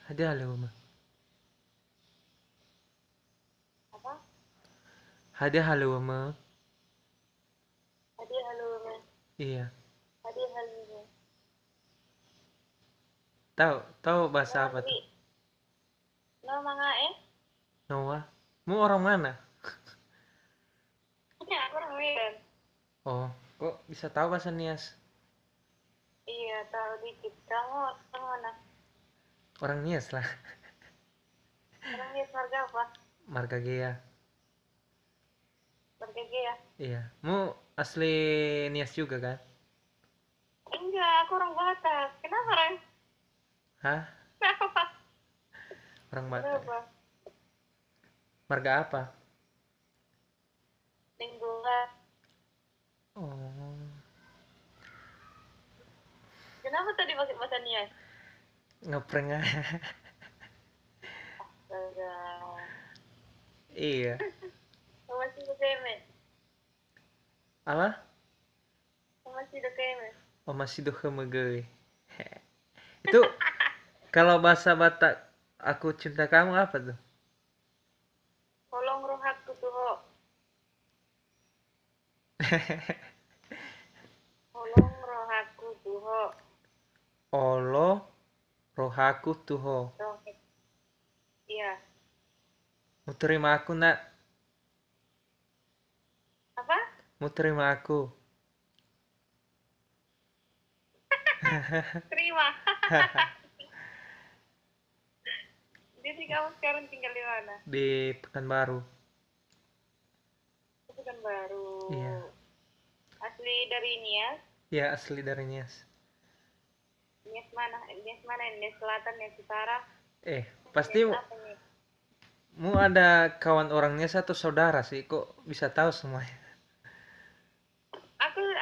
Hadi halo mah. Apa? Hadi halo mah. Tadi halo men. Iya. Tadi halo men. Tahu tahu No bahasa apa Andri. tuh? No mga eh. Noah. Mu orang mana? Ini aku orang Medan. Oh, kok bisa tahu bahasa Nias? Iya tahu dikit. Kamu orang mana? Orang Nias lah. Orang dia marga apa? Marga Gea. Marga G ya? Iya. Mu asli Nias juga kan? Enggak, aku orang Batak. Kenapa orang? Hah? Kenapa? Orang Batak. Kenapa? Marga apa? Lingkungan. Oh, Kenapa tadi pakai bahasa Nias? ngeprank aja. Astaga. Iya. Masih udah kemet. Apa? Masih udah kemet. Oh, masih doh megeui. Itu kalau bahasa Batak aku cinta kamu apa tuh? Tolong rohatku tuh ho. Tolong rohatku tuh ho. Olo rohaku tuho. Rohat. Iya. Mau terima aku nak? Apa? Mau terima aku? Terima. Jadi kamu sekarang tinggal di mana? Di Pekanbaru. Itu kan baru. Iya. Asli dari Nias. Iya asli dari Nias. Nias mana? Nias mana? Nias Selatan, Nias Utara. Pasti Nias apa nih? mu ada kawan orang Nias atau saudara sih? Kok bisa tahu semuanya?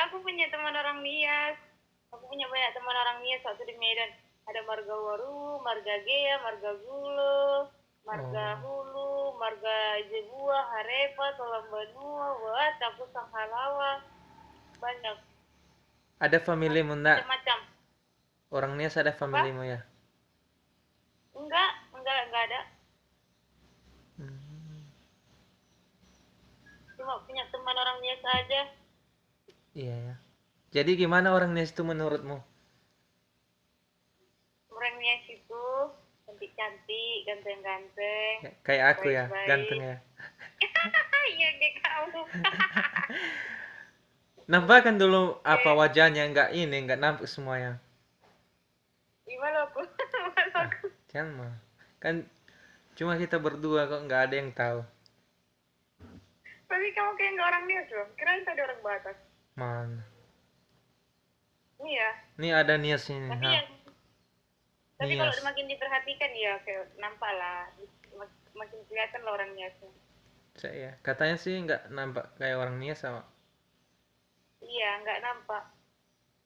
Aku punya teman orang Nias. Aku punya banyak teman orang Nias waktu di Medan. Ada Marga Waru, Marga Gea, Marga Gulo, Marga Oh, Hulu, Marga Jebua, Harepa, Tolang Banua, Wat, Tapu Sanghalawa. Banyak. ada familimu ndak? Macam-macam. Orang Nias ada Apa? familimu ya? Enggak ada. Hmm, Cuma punya teman orang Nias aja. iya ya. Jadi gimana orang Nias itu menurutmu? Orang Nias itu cantik-cantik, ganteng-ganteng, Kayak aku ya, ganteng baik-baik. ya. Iya kayak kamu. Nampak kan dulu apa Oke, wajahnya nggak ini nggak nampak semuanya. gimana aku? Malu Ah, aku. jangan mah. Kan cuma kita berdua kok nggak ada yang tahu. Tapi kamu kayak nggak orang Nias loh. Kirain tadi orang Batak. Mana? Iya. Ini ada Nias ini. Tapi Ha, yang tapi kalau Nias. makin diperhatikan ya kayak nampak lah. Makin kelihatan lah orang Niasnya. Saya katanya sih nggak nampak kayak orang Nias sama. Iya, nggak nampak.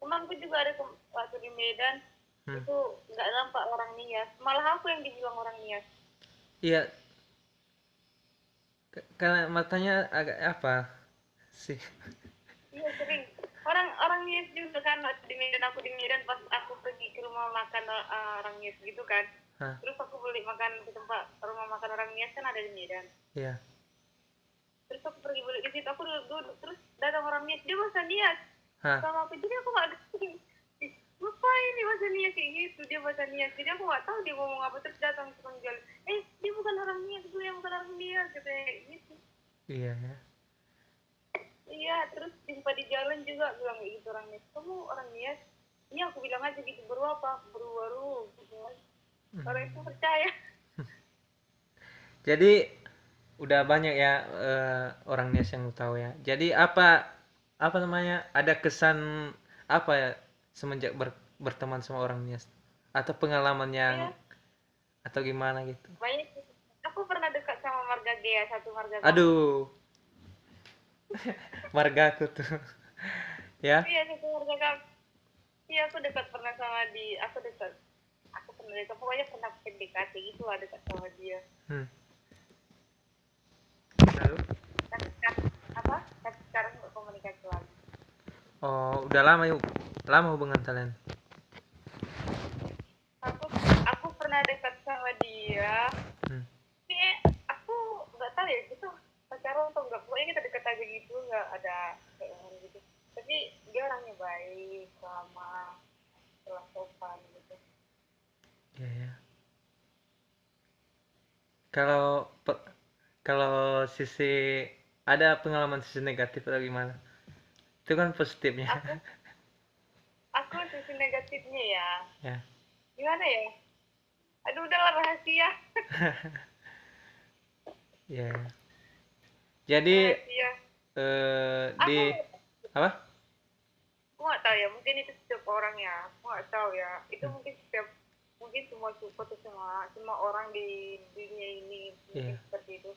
Temanku juga ada waktu di Medan Hmm. itu nggak nampak orang Nias. Malah aku yang dibilang orang Nias. Iya, karena matanya agak apa sih? Iya sering. Orang Nias juga kan waktu di Medan aku di Medan pas aku pergi ke rumah makan orang Nias gitu kan. Hah, Terus aku beli makan di tempat rumah makan orang Nias kan ada di Medan. iya. Terus aku pergi beli di situ aku duduk terus datang orang Nias dia bahasa Nias Hah, sama aku jadi aku nggak ngerti. Ngapain nih bahasa Nias kayak gitu dia bahasa Nias jadi aku nggak tahu dia ngomong apa terus datang tukang jual dia bukan orang Nias gue yang bukan orang Nias katanya gitu. iya ya. Iya terus jumpa di jalan juga bilang kayak gitu orang Nias kamu orang Nias. Iya aku bilang aja gitu baru apa baru gitu. Orang itu Hmm. percaya. Jadi udah banyak ya orang Nias yang tahu ya. Jadi apa namanya? Ada kesan apa ya semenjak berteman sama orang Nias? Atau pengalaman yang Iya atau gimana gitu? banyak aku pernah dekat sama marga Gea satu marga kamu. Aduh, margaku tuh. Ya. Iya satu marga kamu. Iya aku dekat pernah sama aku pernah dekat pokoknya pernah PDKT gitu lah dekat sama dia. Hmm. Lalu? Tapi sekarang apa tapi sekarang nggak komunikasi lagi. Oh, udah lama yuk. Lama hubungan kalian. aku aku pernah dekat sama sama dia. Hmm. Aku nggak tahu ya gitu pacaran atau enggak, pokoknya kita dekat aja gitu, nggak ada kayak gitu. Tapi dia orangnya baik, ramah, telah sopan gitu. Ya, ya. Kalau kalau sisi ada pengalaman sisi negatif atau gimana? Itu kan positifnya. Aku sisi negatifnya ya, Ya. gimana ya, aduh udahlah rahasia. Ya. Jadi Rahasia. di Aku apa? nggak tahu ya, mungkin itu setiap orang ya, aku nggak tahu ya, itu Hmm. mungkin semua support tuh semua orang di dunia ini mungkin Iya. seperti itu.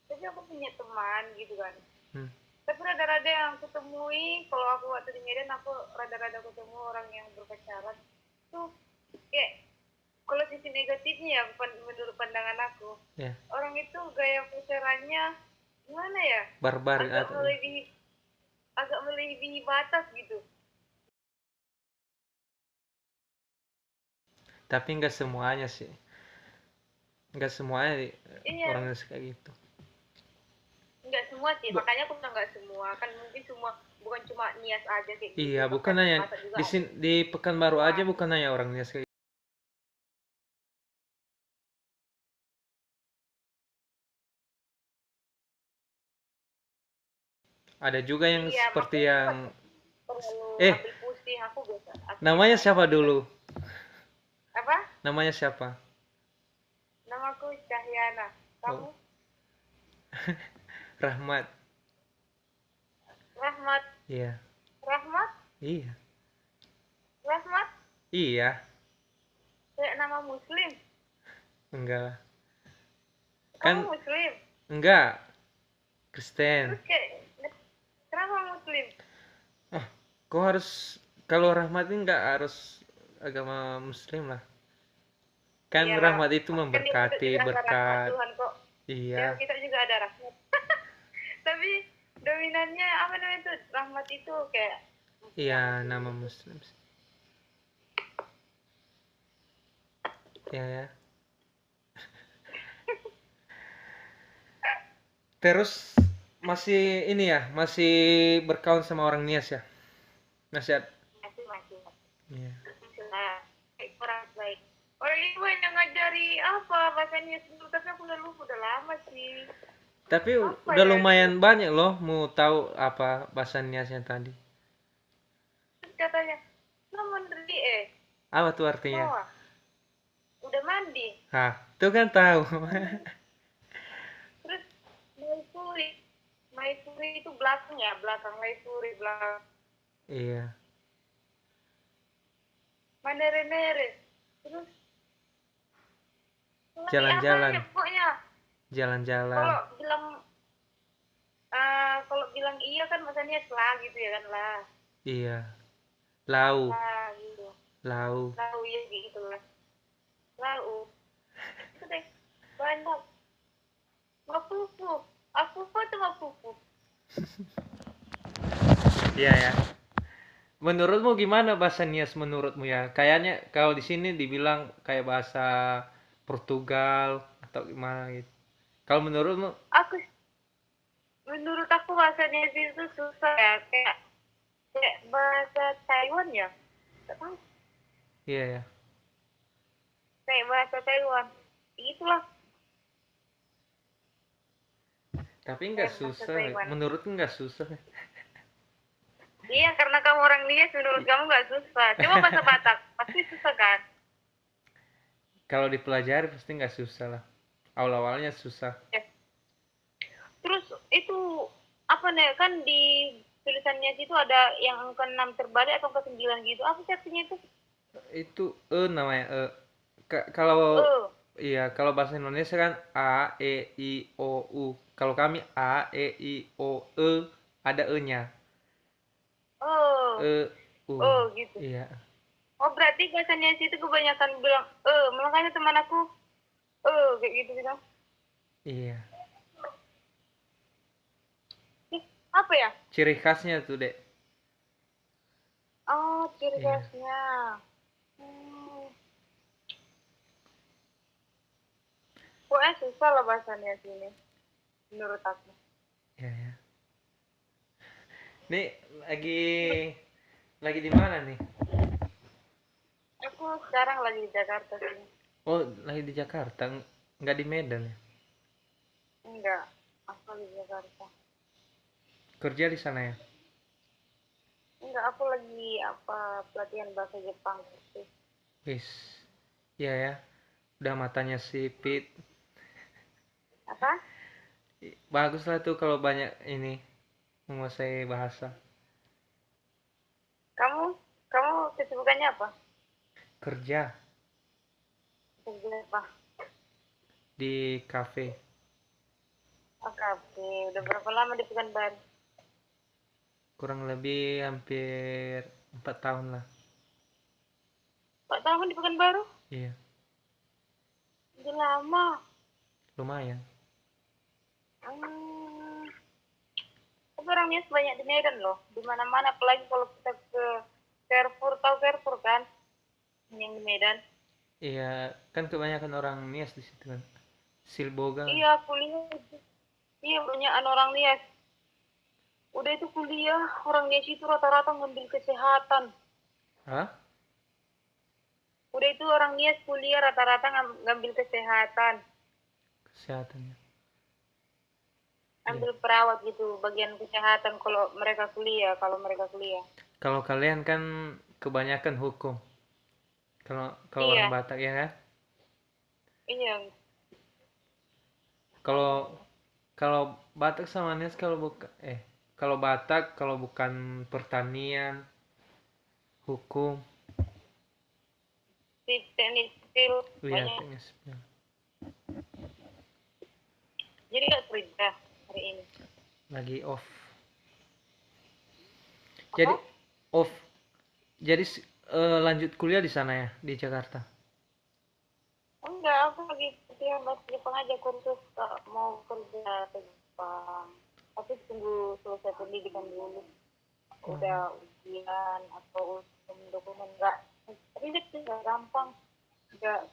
Tapi aku punya teman gitu kan, Hmm. tapi rada-rada yang aku temui kalau aku waktu di Medan, aku rada-rada ketemu orang yang berpacaran tuh kayak, kalau sisi negatifnya ya, menurut pandangan aku, Ya. orang itu gaya pacarannya gimana ya, Barbar agak atau melebihi agak melebihi batas gitu. tapi nggak semuanya sih. Nggak semuanya Iya, orang suka gitu. nggak semua sih, makanya aku bilang nggak semua, kan mungkin semua, bukan cuma Nias aja kayak gitu, Iya, bukan bahkan hanya masa juga di ada sini di Pekanbaru aja, semua. bukan hanya orang Nias kayak gitu. Ada juga yang Iya, seperti makanya aku yang nggak terlalu eh ambil pusing, aku biasa, aku namanya biasa siapa aja. dulu? Apa? Namanya siapa? Namaku Cahyana. Oh, Kamu? Rahmat. Rahmat. Iya. Rahmat? Iya. Rahmat? Iya. Kayak nama Muslim. Enggak lah. Kamu Kan Muslim. enggak Kristen. Terus kayak, kenapa Muslim? Ah, kok harus kalau Rahmat ini enggak harus agama Muslim lah. Kan Iyalah, rahmat itu kan di kita memberkati, juga ada rahmat berkat. Tuhan kok. Ya, Iya. kita juga ada rahmat. Tapi dominannya apa namanya itu? Rahmat itu kayak Iya, Muslim nama gitu. Muslim. Ya, ya. Terus masih ini ya, masih berkawan sama orang Nias ya? Masih ada. Masih. Iya. Nah, orang baik. Orang ini banyak ngajari apa bahasa Nias dulu, tapi aku udah lupa, udah lama sih. Tapi Apa udah ya itu? lumayan banyak loh mau tahu apa bahasa Niasnya tadi. Terus katanya, lo mandi Apa tuh artinya? Noah, udah mandi. Hah, tuh kan tahu. Terus Maifuri, Maifuri itu belakang ya, belakang Maifuri, belakang Iya, Manere-nere. Terus lagi apa jalan-jalan, ya pokoknya. jalan-jalan. Kalau bilang kalau bilang iya kan maksudnya lah gitu ya kan, lah. Iya, lau, Lah gitu. lau. Lau ya gitu lah. Lau. Itu deh. Banyak. Mafufu. Afufu tuh mafufu. Iya ya. Menurutmu gimana bahasa Nias menurutmu ya? Kayaknya kalau di sini dibilang kayak bahasa Portugal atau gimana gitu. Kalau menurutmu? Aku menurut aku bahasanya itu susah ya, kayak bahasa Taiwan ya. Nggak tahu. Iya ya. Kayak bahasa Taiwan. Itulah Tapi nggak kayak bahasa susah. Taiwan. Menurutku nggak susah. Iya, karena kamu orang Nias, menurut kamu nggak susah. Cuma bahasa Batak pasti susah kan? Kalau dipelajari pasti nggak susah lah. Awal-awalnya susah. Ya. Terus itu apa nih, kan di tulisannya itu ada yang angka 6 terbalik atau angka 9 gitu. Apa sih artinya itu? Itu namanya kalau Eh. iya kalau bahasa Indonesia kan A E I O U. Kalau kami A E I O E ada E-nya. Oh. E U. Oh gitu. Iya. Oh, berarti bahasanya itu kebanyakan bilang makanya teman aku kayak gitu gitu. Iya. Apa ya? Ciri khasnya tuh, Dek. Oh, ciri Iya. khasnya. Hmm. pokoknya susah lah bahasanya sini menurut aku. Ya, ya. Nih lagi di mana nih? Aku sekarang lagi di Jakarta sih. Oh, lagi di Jakarta, nggak di Medan ya? Enggak, aku lagi di Jakarta. Kerja di sana ya? Enggak, aku lagi apa pelatihan bahasa Jepang gitu. Wis, ya ya. Udah matanya sipit. Apa? Bagus lah tuh kalau banyak ini menguasai bahasa. Kamu kamu kesibukannya apa? Kerja Kerja apa? di kafe. AKP. Udah berapa lama di Pekanbaru? Kurang lebih hampir 4 tahun lah. 4 tahun di Pekanbaru? Iya, Udah lama. lumayan. Hmm, tapi orang Nias banyak di Medan loh. Di mana-mana, apalagi kalau kita ke Carrefour, tahu Carrefour kan? Yang di Medan. Iya, kan kebanyakan orang Nias di situ kan. Silboga. Iya, aku lihat. Iya, banyak orang Nias. Udah itu kuliah, orang Nias itu rata-rata ngambil kesehatan. Hah? Udah itu orang Nias kuliah rata-rata ngambil kesehatan. Kesehatannya. Iya. Ambil perawat gitu, bagian kesehatan kalau mereka kuliah. Kalau kalian kan kebanyakan hukum. Kalau kalau orang Iya, Batak ya kan? iya. Kalau kalau Batak sama Nias kalau bukan kalau Batak kalau bukan pertanian, hukum, Si teknik sipil iya banyak. teknik sipil. Jadi nggak kerja hari ini. Lagi off. Jadi Apa? off. Jadi lanjut kuliah di sana ya, di Jakarta. Enggak, aku lagi latihan bahasa Jepang aja kursus mau kerja ke Jepang. Tapi tunggu selesai pendidikan dulu. Oh, Udah ujian atau dokumen enggak. Ribet sih, enggak gampang. Enggak